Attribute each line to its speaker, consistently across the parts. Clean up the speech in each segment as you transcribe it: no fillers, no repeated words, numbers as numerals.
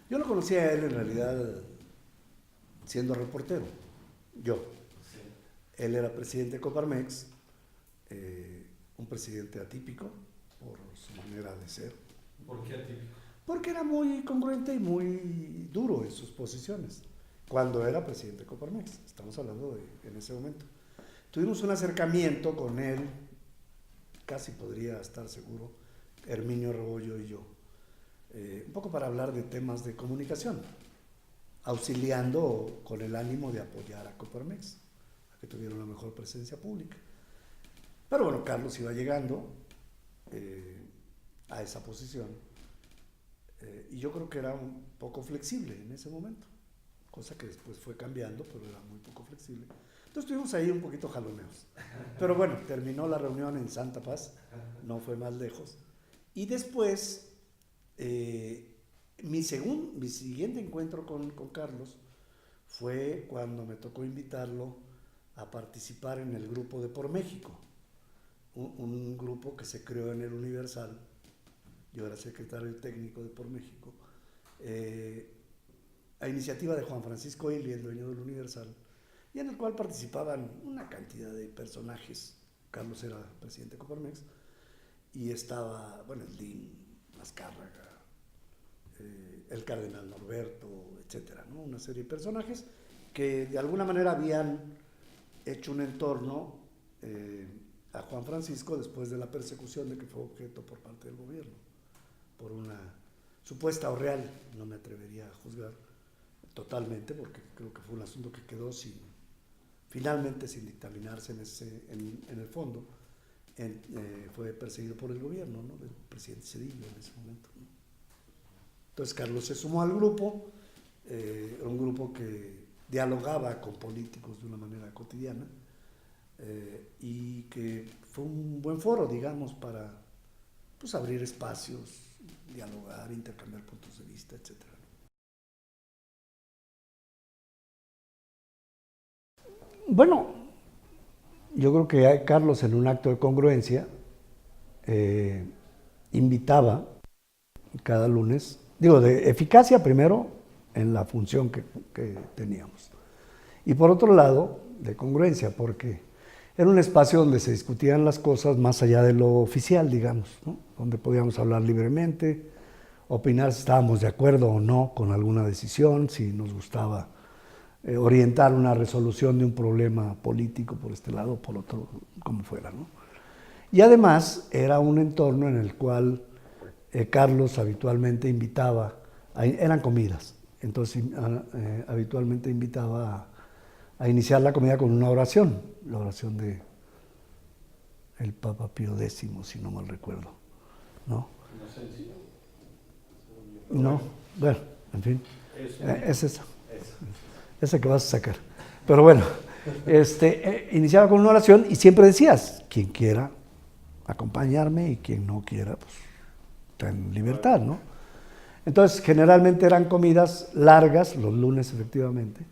Speaker 1: Yo lo conocí a él en realidad siendo reportero, yo.
Speaker 2: Sí.
Speaker 1: Él era presidente de Coparmex, un presidente atípico por su manera de ser,
Speaker 2: ¿Por qué atípico?
Speaker 1: porque era muy congruente y muy duro en sus posiciones, cuando era presidente de Coparmex, estamos hablando de en ese momento. Tuvimos un acercamiento con él, casi podría estar seguro, Herminio Rebollo y yo, un poco para hablar de temas de comunicación, auxiliando con el ánimo de apoyar a Coparmex, a que tuviera una mejor presencia pública. Pero bueno, Carlos iba llegando a esa posición y yo creo que era un poco flexible en ese momento, cosa que después fue cambiando, pero era muy poco flexible. Entonces estuvimos ahí un poquito jaloneos. Pero bueno, terminó la reunión en Santa Paz, no fue más lejos. Y después, mi siguiente encuentro con Carlos fue cuando me tocó invitarlo a participar en el grupo de Por México, un grupo que se creó en el Universal. Yo era secretario técnico de Por México, a iniciativa de Juan Francisco Ili, el dueño del Universal, y en el cual participaban una cantidad de personajes. Carlos era presidente de Coparmex, y estaba, bueno, el DIN, Azcárraga, el cardenal Norberto, etcétera, ¿no? Una serie de personajes que de alguna manera habían hecho un entorno a Juan Francisco después de la persecución de que fue objeto por parte del gobierno, por una supuesta o real, no me atrevería a juzgar totalmente, porque creo que fue un asunto que quedó finalmente sin dictaminarse en el fondo. Fue perseguido por el gobierno, ¿no?, del presidente Cedillo en ese momento, ¿no? Entonces Carlos se sumó al grupo, era un grupo que dialogaba con políticos de una manera cotidiana, y que fue un buen foro, digamos, para pues abrir espacios, dialogar, intercambiar puntos de vista, etcétera. Bueno, yo creo que Carlos, en un acto de congruencia, eh, invitaba cada lunes, digo, de eficacia primero en la función que teníamos, y por otro lado, de congruencia, porque era un espacio donde se discutían las cosas más allá de lo oficial, digamos, ¿no?, donde podíamos hablar libremente, opinar si estábamos de acuerdo o no con alguna decisión, si nos gustaba orientar una resolución de un problema político por este lado o por otro, como fuera, ¿no? Y además era un entorno en el cual Carlos habitualmente invitaba, eran comidas, entonces habitualmente invitaba a iniciar la comida con una oración, la oración de el Papa Pío X, si no mal recuerdo, ¿no?
Speaker 2: No sé si.
Speaker 1: No, bueno, en fin,
Speaker 2: Es
Speaker 1: es esa,
Speaker 2: eso.
Speaker 1: esa que vas a sacar. Pero bueno, iniciaba con una oración y siempre decías, quien quiera acompañarme y quien no quiera, pues está en libertad, ¿no? Entonces, generalmente eran comidas largas, los lunes efectivamente,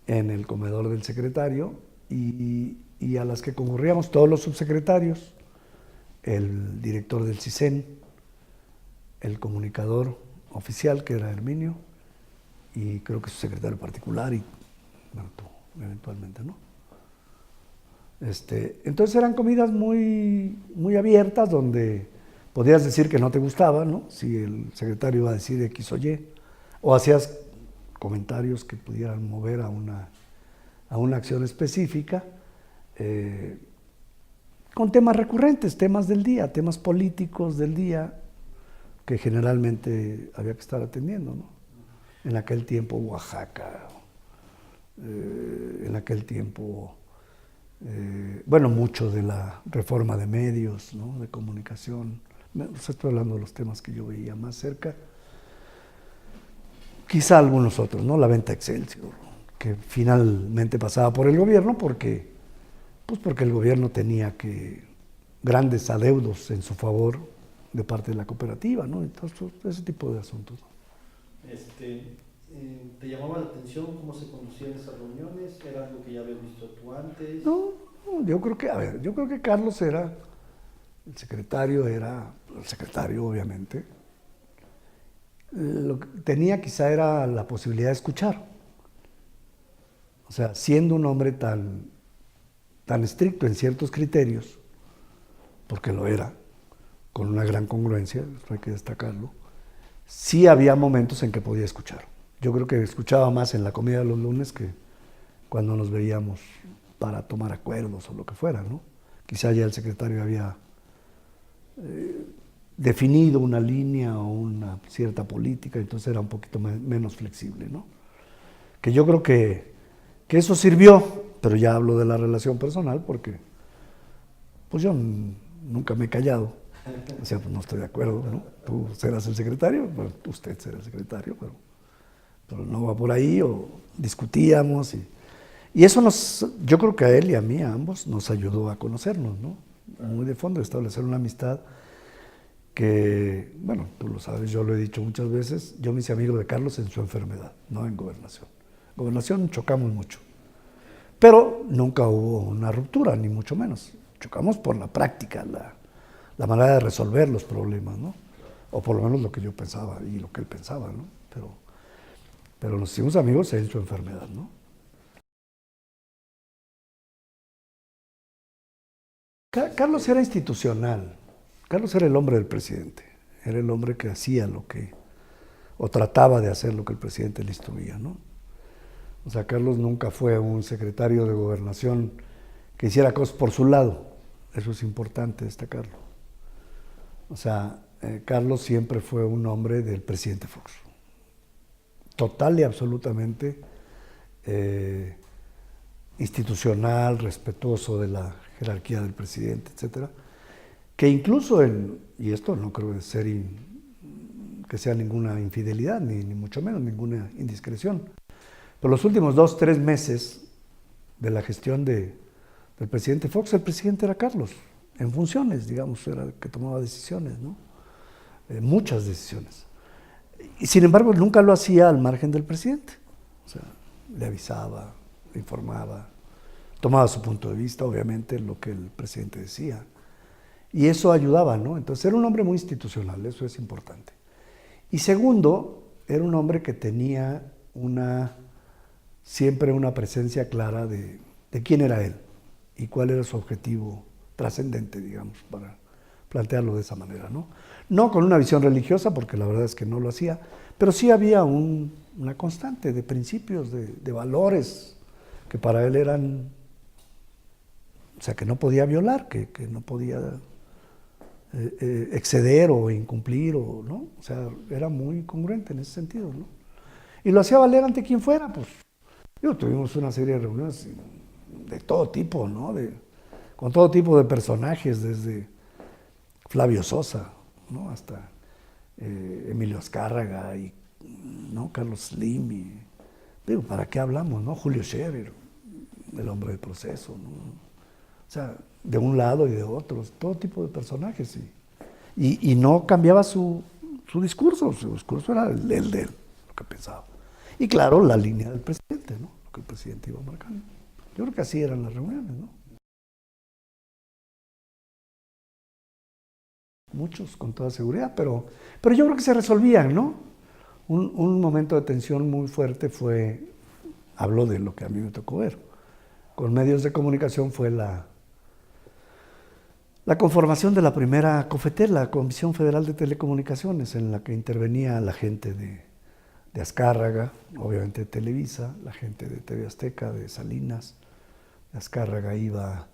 Speaker 1: en el comedor del secretario, y a las que concurríamos todos los subsecretarios, el director del CISEN, el comunicador oficial, que era Herminio, y creo que su secretario particular, y bueno, tú, eventualmente, ¿no? Entonces eran comidas muy, muy abiertas, donde podías decir que no te gustaba, ¿no?, si el secretario iba a decir X o Y, o hacías comentarios que pudieran mover a una acción específica, eh, con temas recurrentes, temas del día, temas políticos del día, que generalmente había que estar atendiendo, ¿no? En aquel tiempo Oaxaca, en aquel tiempo, bueno, mucho de la reforma de medios, ¿no?, de comunicación. Estoy hablando de los temas que yo veía más cerca, quizá algunos otros, ¿no?, la venta Excelsior, que finalmente pasaba por el gobierno porque el gobierno tenía grandes adeudos en su favor de parte de la cooperativa, ¿no? Entonces, ese tipo de asuntos.
Speaker 2: ¿Te llamaba la atención cómo se conducían esas reuniones? ¿Era algo que ya habías visto tú antes?
Speaker 1: No, no, yo creo que, a ver, yo creo que Carlos era el secretario obviamente, Lo que tenía quizá era la posibilidad de escuchar. O sea, siendo un hombre tan estricto en ciertos criterios, porque lo era, con una gran congruencia, esto hay que destacarlo, sí había momentos en que podía escuchar. Yo creo que escuchaba más en la comida de los lunes que cuando nos veíamos para tomar acuerdos o lo que fuera, ¿no? Quizá ya el secretario había definido una línea o una cierta política, entonces era un poquito menos flexible, ¿no? Que yo creo que eso sirvió, pero ya hablo de la relación personal porque pues yo nunca me he callado. O sea, pues no estoy de acuerdo, ¿no? Tú serás el secretario, bueno, usted será el secretario, pero no va por ahí, o discutíamos. Y eso yo creo que a él y a mí, a ambos, nos ayudó a conocernos, ¿no? Muy de fondo, establecer una amistad que, bueno, tú lo sabes, yo lo he dicho muchas veces, yo me hice amigo de Carlos en su enfermedad, no en gobernación. Gobernación chocamos mucho, pero nunca hubo una ruptura, ni mucho menos. Chocamos por la práctica, la manera de resolver los problemas, ¿no? O por lo menos lo que yo pensaba y lo que él pensaba, ¿no? Pero nos hicimos amigos en su enfermedad, ¿no? Carlos era institucional. Carlos era el hombre del presidente. Era el hombre que hacía o trataba de hacer lo que el presidente le instruía, ¿no? O sea, Carlos nunca fue un secretario de gobernación que hiciera cosas por su lado. Eso es importante destacarlo. O sea, Carlos siempre fue un hombre del presidente Fox. Total y absolutamente institucional, respetuoso de la jerarquía del presidente, etcétera. Que incluso y esto no creo que sea ninguna infidelidad, ni mucho menos ninguna indiscreción, pero los últimos 2, 3 meses de la gestión del presidente Fox, el presidente era Carlos, en funciones, digamos, era el que tomaba decisiones, ¿no? Muchas decisiones. Y sin embargo, nunca lo hacía al margen del presidente. O sea, le avisaba, le informaba, tomaba su punto de vista, obviamente, lo que el presidente decía. Y eso ayudaba, ¿no? Entonces era un hombre muy institucional, eso es importante. Y segundo, era un hombre que tenía siempre una presencia clara de quién era él y cuál era su objetivo trascendente, digamos, para plantearlo de esa manera, ¿no? No con una visión religiosa, porque la verdad es que no lo hacía, pero sí había una constante de principios, de valores que para él eran, o sea, que no podía violar, que no podía exceder o incumplir, ¿no? O sea, era muy congruente en ese sentido, ¿no? Y lo hacía valer ante quien fuera, pues. Tuvimos una serie de reuniones de todo tipo, ¿no? Con todo tipo de personajes, desde Flavio Sosa, ¿no? Hasta Emilio Azcárraga y, ¿no? Carlos Slim, digo, ¿para qué hablamos, no? Julio Scherer, el hombre del proceso, ¿no? O sea, de un lado y de otro, todo tipo de personajes, y no cambiaba su discurso era el de él, lo que pensaba. Y claro, la línea del presidente, ¿no? Lo que el presidente iba marcando. Yo creo que así eran las reuniones, ¿no? Muchos, con toda seguridad, pero yo creo que se resolvían, ¿no? Un momento de tensión muy fuerte hablo de lo que a mí me tocó ver, con medios de comunicación, fue la conformación de la primera COFETEL, la Comisión Federal de Telecomunicaciones, en la que intervenía la gente de Azcárraga, obviamente de Televisa, la gente de TV Azteca, de Salinas. De Azcárraga iba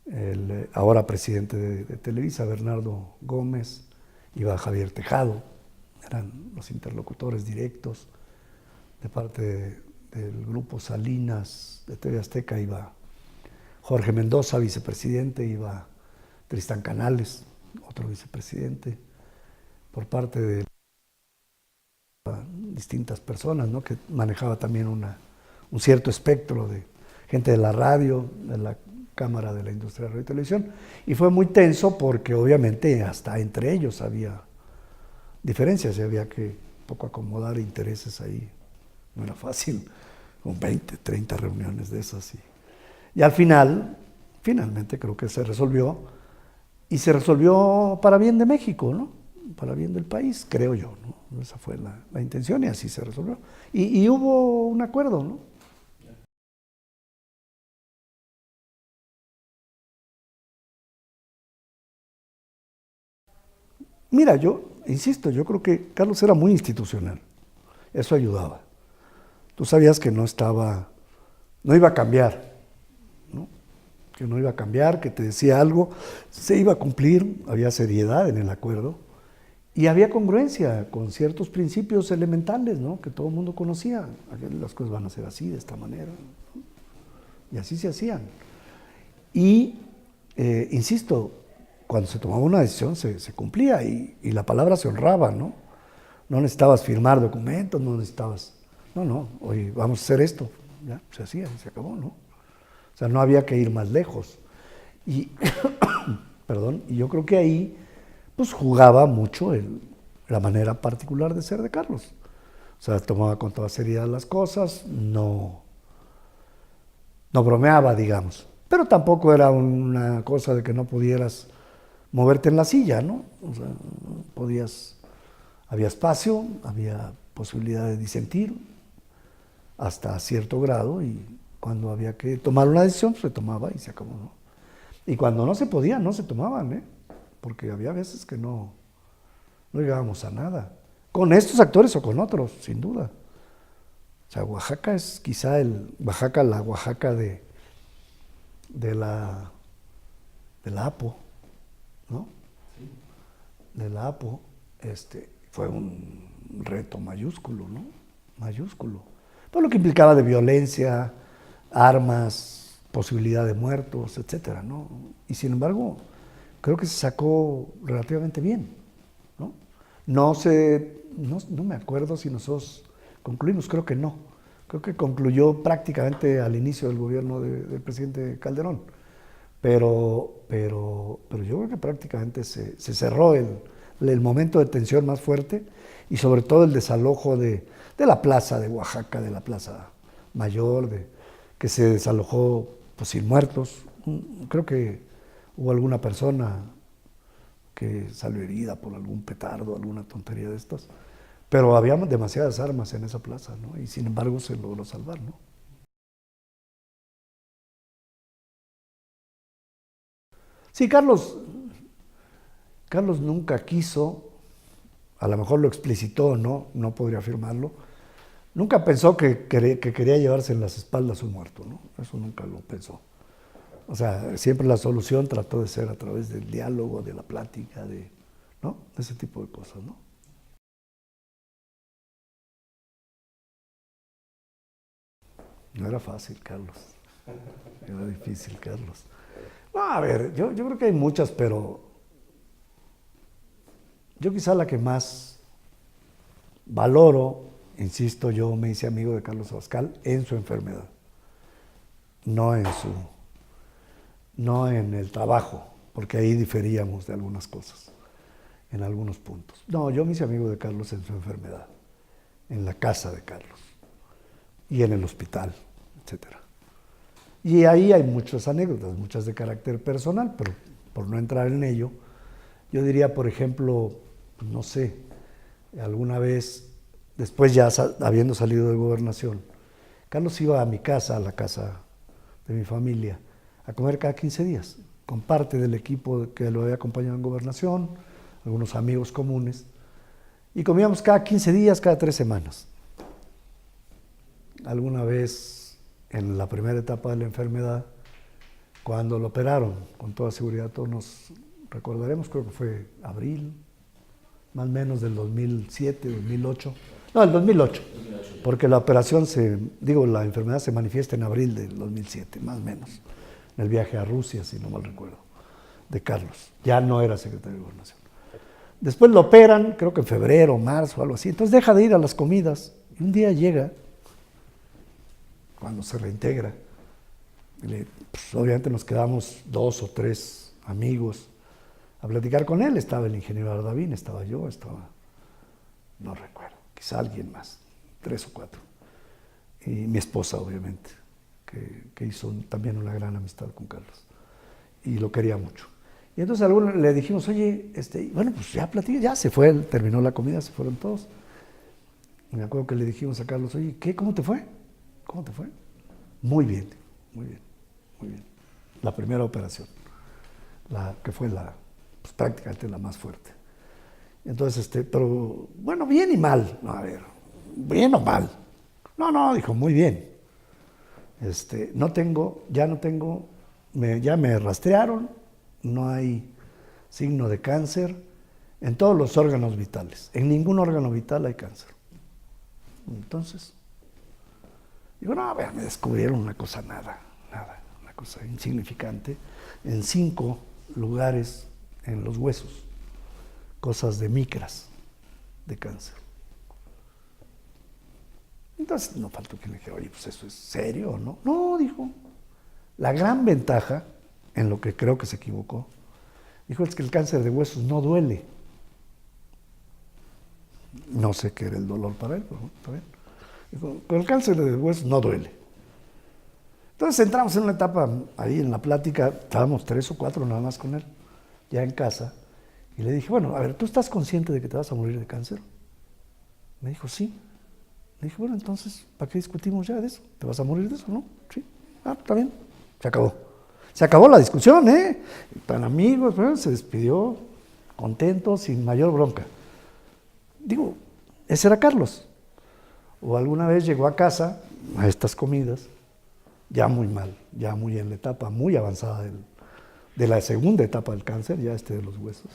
Speaker 1: el ahora presidente de Televisa, Bernardo Gómez, iba Javier Tejado, eran los interlocutores directos. De parte del grupo Salinas de TV Azteca iba Jorge Mendoza, vicepresidente, iba Tristán Canales, otro vicepresidente, por parte de distintas personas, ¿no? Que manejaba también un cierto espectro de gente de la radio, de la Cámara de la Industria de Radio y Televisión, y fue muy tenso porque obviamente hasta entre ellos había diferencias y había que un poco acomodar intereses ahí. No era fácil, con 20, 30 reuniones de esas. Y al finalmente creo que se resolvió, y se resolvió para bien de México, ¿no? del país, creo yo, ¿no? Esa fue la intención y así se resolvió. Y hubo un acuerdo, ¿no? Mira, yo insisto, yo creo que Carlos era muy institucional, eso ayudaba. Tú sabías que no iba a cambiar, ¿no? Que no iba a cambiar, que te decía algo, se iba a cumplir, había seriedad en el acuerdo y había congruencia con ciertos principios elementales, ¿no? Que todo el mundo conocía. Las cosas van a ser así, de esta manera, ¿no? Y así se hacían. Y, insisto, cuando se tomaba una decisión se cumplía y la palabra se honraba, ¿no? No necesitabas firmar documentos, no necesitabas, no, oye, vamos a hacer esto, ya, se hacía, se acabó, ¿no? O sea, no había que ir más lejos. Y, perdón, y yo creo que ahí, pues jugaba mucho la manera particular de ser de Carlos. O sea, tomaba con toda seriedad las cosas, no bromeaba, digamos. Pero tampoco era una cosa de que no pudieras moverte en la silla, ¿no? O sea, había espacio, había posibilidad de disentir hasta cierto grado y cuando había que tomar una decisión, se tomaba y se acabó, ¿no? Y cuando no se podía, no se tomaban, ¿eh? Porque había veces que no llegábamos a nada. Con estos actores o con otros, sin duda. O sea, Oaxaca es quizá la Oaxaca de la APO, ¿no?
Speaker 2: Sí.
Speaker 1: De la APO, fue un reto mayúsculo, ¿no? Mayúsculo. Por lo que implicaba de violencia, armas, posibilidad de muertos, etcétera, ¿no? Y sin embargo, creo que se sacó relativamente bien, ¿no? No me acuerdo si nosotros concluimos, creo que no. Creo que concluyó prácticamente al inicio del gobierno del presidente Calderón. Pero yo creo que prácticamente se cerró el momento de tensión más fuerte y sobre todo el desalojo de la plaza de Oaxaca, de la plaza mayor, que se desalojó pues, sin muertos. Creo que hubo alguna persona que salió herida por algún petardo, alguna tontería de estas, pero había demasiadas armas en esa plaza, ¿no? Y sin embargo se logró salvar, ¿no? Sí, Carlos nunca quiso, a lo mejor lo explicitó o no podría afirmarlo, nunca pensó que quería llevarse en las espaldas un muerto, ¿no? Eso nunca lo pensó. O sea, siempre la solución trató de ser a través del diálogo, de la plática, ¿no? De ese tipo de cosas, ¿no? No era fácil, Carlos. Era difícil, Carlos. No, a ver, yo creo que hay muchas, pero yo quizá la que más valoro, insisto, yo me hice amigo de Carlos Abascal en su enfermedad, no en no en el trabajo, porque ahí diferíamos de algunas cosas, en algunos puntos. No, yo me hice amigo de Carlos en su enfermedad, en la casa de Carlos y en el hospital, etcétera. Y ahí hay muchas anécdotas, muchas de carácter personal, pero por no entrar en ello, yo diría, por ejemplo, no sé, alguna vez, después ya habiendo salido de gobernación, Carlos iba a mi casa, a la casa de mi familia, a comer cada 15 días, con parte del equipo que lo había acompañado en gobernación, algunos amigos comunes, y comíamos cada 15 días, cada 3 semanas. Alguna vez, en la primera etapa de la enfermedad, cuando lo operaron, con toda seguridad todos nos recordaremos, creo que fue abril, más o menos del 2007, 2008, no, del 2008, porque la operación la enfermedad se manifiesta en abril del 2007, más o menos, en el viaje a Rusia, si no mal recuerdo, de Carlos, ya no era secretario de Gobernación. Después lo operan, creo que en febrero, marzo, algo así, entonces deja de ir a las comidas, y un día llega, cuando se reintegra, pues, obviamente nos quedamos 2 o 3 amigos a platicar con él. Estaba el ingeniero Ardavín, estaba yo, no recuerdo, quizá alguien más, 3 o 4. Y mi esposa, obviamente, que hizo también una gran amistad con Carlos. Y lo quería mucho. Y entonces a alguno le dijimos, oye, bueno, pues ya platicé, ya se fue, terminó la comida, se fueron todos. Y me acuerdo que le dijimos a Carlos, oye, ¿qué? ¿Cómo te fue? ¿Cómo te fue? Muy bien, muy bien, muy bien. La primera operación, que fue pues, prácticamente la más fuerte. Entonces, pero bueno, bien y mal. No, a ver, ¿bien o mal? No, dijo, muy bien. Ya no tengo, ya me rastrearon, no hay signo de cáncer en todos los órganos vitales. En ningún órgano vital hay cáncer. Entonces, digo, no, a ver, me descubrieron una cosa nada, una cosa insignificante, en 5 lugares en los huesos, cosas de micras de cáncer. Entonces, no faltó que le dije, oye, pues eso es serio, ¿o no? No, dijo, la gran ventaja, en lo que creo que se equivocó, dijo, es que el cáncer de huesos no duele. No sé qué era el dolor para él, pero está bien. Dijo, pero el cáncer de huesos no duele. Entonces entramos en una etapa, ahí en la plática, estábamos 3 o 4 nada más con él, ya en casa, y le dije, bueno, a ver, ¿tú estás consciente de que te vas a morir de cáncer? Me dijo, sí. Le dije, bueno, entonces, ¿para qué discutimos ya de eso? ¿Te vas a morir de eso, no? Sí. Ah, está bien. Se acabó. Se acabó la discusión, ¿eh? Tan amigos, ¿no? Se despidió contento, sin mayor bronca. Digo, ese era Carlos. O alguna vez llegó a casa, a estas comidas, ya muy mal, ya muy en la etapa muy avanzada de la segunda etapa del cáncer, ya de los huesos,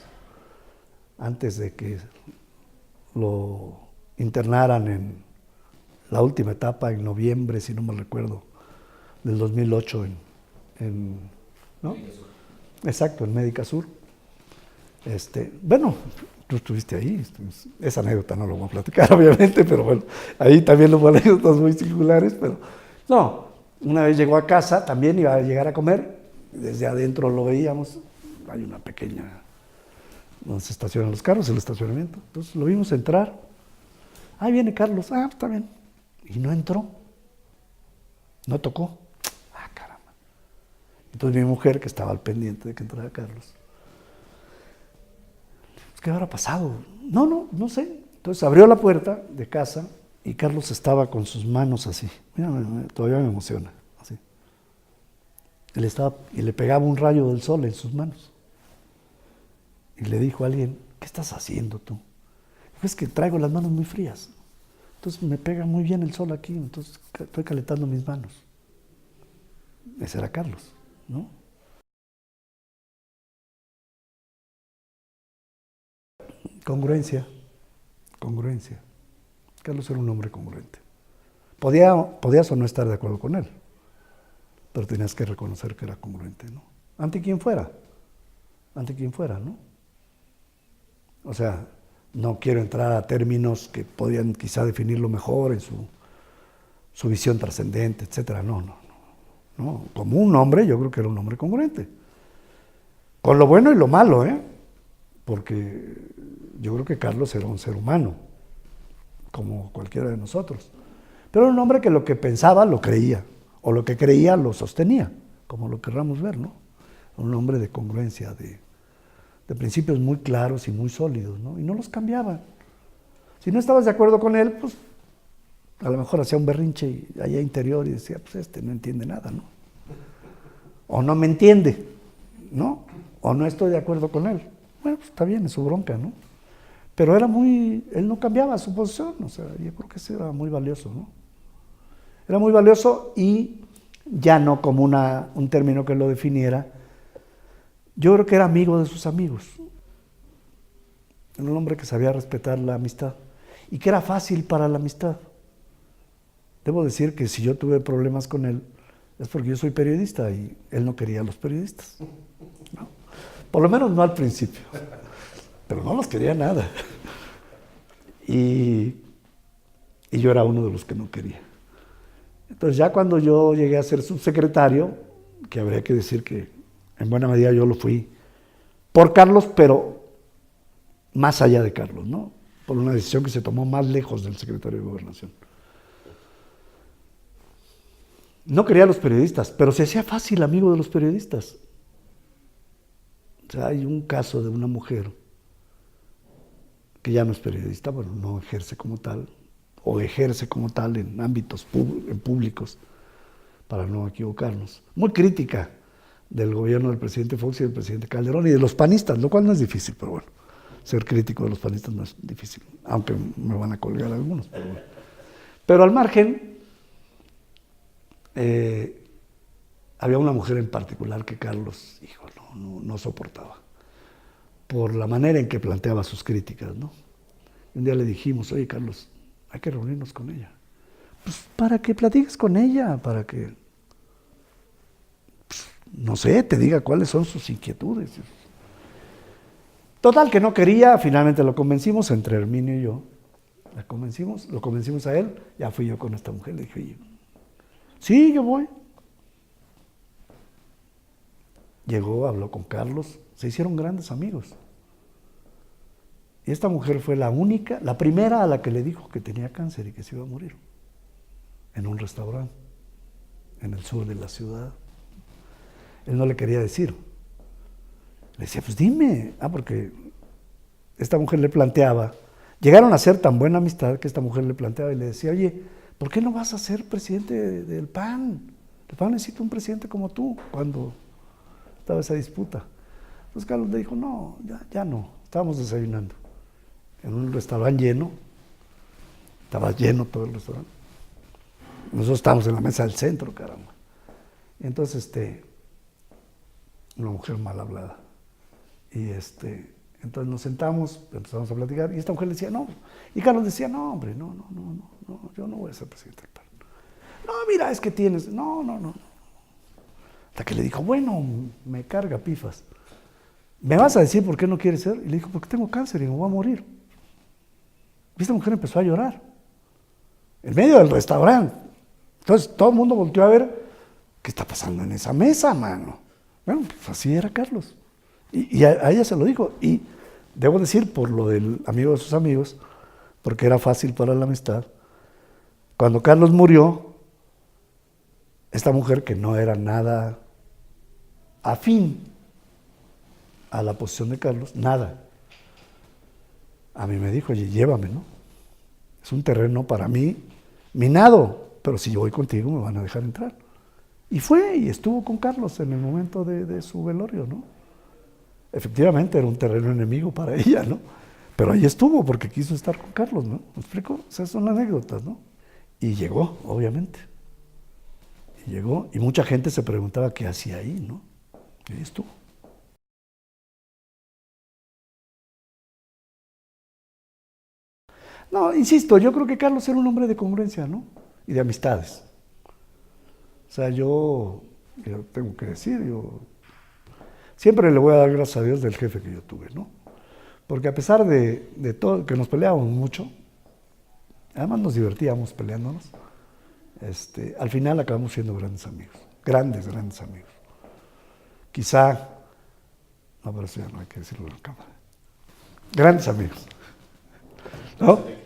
Speaker 1: antes de que lo internaran en la última etapa, en noviembre, si no me recuerdo, del 2008, ¿no? Exacto, en Médica Sur. Bueno, tú estuviste ahí, esa anécdota no lo voy a platicar, obviamente, pero bueno, ahí también hubo anécdotas muy singulares, pero no, una vez llegó a casa, también iba a llegar a comer, desde adentro lo veíamos, hay una pequeña donde se estacionan los carros, el estacionamiento, entonces lo vimos entrar, ahí viene Carlos, está bien, y no entró, no tocó, caramba. Entonces mi mujer, que estaba al pendiente de que entrara Carlos, ¿qué habrá pasado? No sé. Entonces abrió la puerta de casa y Carlos estaba con sus manos así. Mira, todavía me emociona. Así. Y le pegaba un rayo del sol en sus manos. Y le dijo a alguien, ¿qué estás haciendo tú? Dijo, es que traigo las manos muy frías. Entonces me pega muy bien el sol aquí, entonces estoy calentando mis manos. Ese era Carlos, ¿no? Congruencia. Carlos era un hombre congruente. Podías o no estar de acuerdo con él, pero tenías que reconocer que era congruente, ¿no? Ante quien fuera, ¿no? O sea, no quiero entrar a términos que podían quizá definirlo mejor en su visión trascendente, etcétera. No. Como un hombre, yo creo que era un hombre congruente. Con lo bueno y lo malo, porque yo creo que Carlos era un ser humano, como cualquiera de nosotros. Pero era un hombre que lo que pensaba lo creía, o lo que creía lo sostenía, como lo querramos ver, ¿no? Un hombre de congruencia, de principios muy claros y muy sólidos, ¿no? Y no los cambiaba. Si no estabas de acuerdo con él, pues a lo mejor hacía un berrinche allá interior y decía, pues no entiende nada, ¿no? O no me entiende, ¿no? O no estoy de acuerdo con él. Bueno, pues está bien, es su bronca, ¿no? Pero él no cambiaba su posición, o sea, yo creo que eso era muy valioso, ¿no? Era muy valioso y ya no como un término que lo definiera, yo creo que era amigo de sus amigos. Era un hombre que sabía respetar la amistad y que era fácil para la amistad. Debo decir que si yo tuve problemas con él, es porque yo soy periodista y él no quería a los periodistas, ¿no? Por lo menos no al principio, pero no los quería nada. Y yo era uno de los que no quería. Entonces ya cuando yo llegué a ser subsecretario, que habría que decir que en buena medida yo lo fui por Carlos, pero más allá de Carlos, ¿no? Por una decisión que se tomó más lejos del secretario de Gobernación. No quería a los periodistas, pero se hacía fácil amigo de los periodistas. O sea, hay un caso de una mujer que ya no es periodista, bueno, no ejerce como tal, o ejerce como tal en ámbitos públicos, para no equivocarnos, muy crítica del gobierno del presidente Fox y del presidente Calderón y de los panistas, lo cual no es difícil, pero bueno, ser crítico de los panistas no es difícil, aunque me van a colgar algunos, pero bueno. Pero al margen, había una mujer en particular que Carlos, hijo, no soportaba, por la manera en que planteaba sus críticas, ¿no? Un día le dijimos, oye Carlos, hay que reunirnos con ella. Pues para que platiques con ella, para que, pues, no sé, te diga cuáles son sus inquietudes. Total, que no quería, finalmente lo convencimos, entre Herminio y yo, lo convencimos a él, ya fui yo con esta mujer, le dije, oye, sí, yo voy. Llegó, habló con Carlos, se hicieron grandes amigos. Y esta mujer fue la única, la primera a la que le dijo que tenía cáncer y que se iba a morir, en un restaurante, en el sur de la ciudad. Él no le quería decir. Le decía, pues dime. Porque esta mujer le planteaba, llegaron a ser tan buena amistad que esta mujer le planteaba y le decía, oye, ¿por qué no vas a ser presidente del PAN? El PAN necesita un presidente como tú, cuando estaba esa disputa. Entonces Carlos le dijo, no, ya no, estábamos desayunando en un restaurante lleno, estaba lleno todo el restaurante. Nosotros estábamos en la mesa del centro, caramba. Y entonces, una mujer mal hablada. Y entonces nos sentamos, empezamos a platicar, y esta mujer le decía, no. Y Carlos decía, no, hombre, no, yo no voy a ser presidente del PAN. No, mira, es que tienes, no. Hasta que le dijo, bueno, me carga pifas. ¿Me vas a decir por qué no quieres ser? Y le dijo, porque tengo cáncer y me voy a morir. Y esta mujer empezó a llorar, en medio del restaurante. Entonces todo el mundo volteó a ver, ¿qué está pasando en esa mesa, mano? Bueno, pues así era Carlos. Y a ella se lo dijo. Y debo decir, por lo del amigo de sus amigos, porque era fácil para la amistad, cuando Carlos murió, esta mujer que no era nada afín a la posición de Carlos, nada, a mí me dijo, oye, llévame, ¿no? Es un terreno para mí minado, pero si yo voy contigo me van a dejar entrar. Y fue y estuvo con Carlos en el momento de su velorio, ¿no? Efectivamente era un terreno enemigo para ella, ¿no? Pero ahí estuvo porque quiso estar con Carlos, ¿no? ¿Me explico? O sea, son anécdotas, ¿no? Y llegó, obviamente. Y llegó, y mucha gente se preguntaba qué hacía ahí, ¿no? Y ahí estuvo. No, insisto, yo creo que Carlos era un hombre de congruencia, ¿no? Y de amistades. O sea, yo tengo que decir, yo siempre le voy a dar gracias a Dios del jefe que yo tuve, ¿no? Porque a pesar de todo, que nos peleábamos mucho, además nos divertíamos peleándonos, al final acabamos siendo grandes amigos, grandes amigos. Quizá, no, pero eso ya no hay que decirlo en la cámara. Grandes amigos, ¿no?